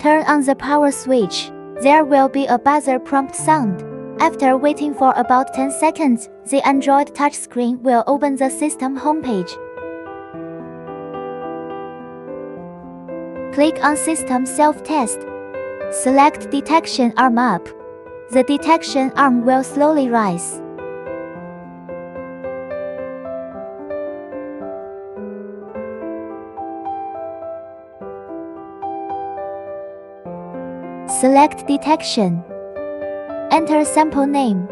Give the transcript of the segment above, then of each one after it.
Turn on the power switch. There will be a buzzer prompt sound. After waiting for about 10 seconds, the Android touchscreen will open the system homepage. Click on System Self-Test. Select Detection Arm Up. The detection arm will slowly rise. Select Detection. Enter sample name.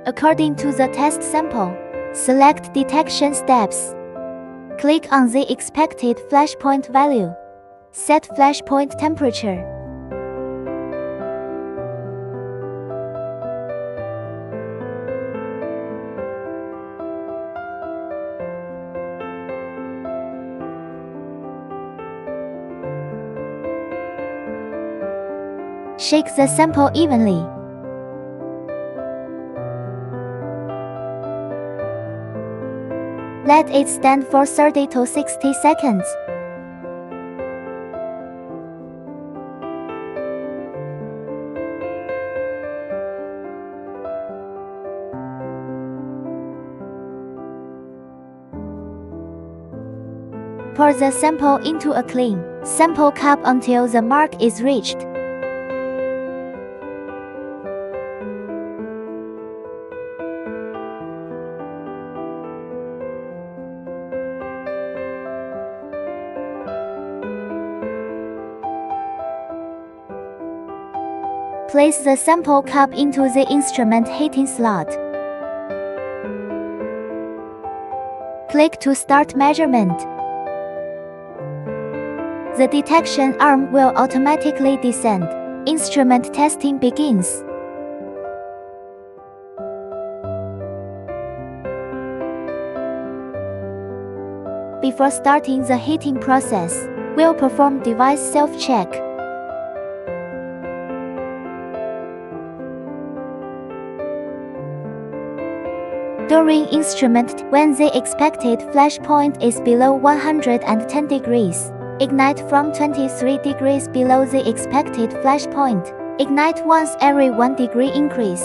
According to the test sample, select Detection Steps. Click on the expected flashpoint value. Set flashpoint temperature. Shake the sample evenly. Let it stand for 30 to 60 seconds. Pour the sample into a clean sample cup until the mark is reached. Place the sample cup into the instrument heating slot. Click to start measurement. The detection arm will automatically descend. Instrument testing begins. Before starting the heating process, we'll perform device self-check. During instrument, when the expected flash point is below 110 degrees, ignite from 23 degrees below the expected flash point. Ignite once every 1 degree increase.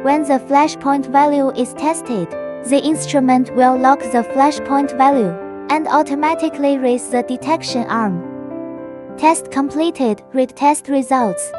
When the flash point value is tested, the instrument will lock the flash point value and automatically raise the detection arm. Test completed. Read test results.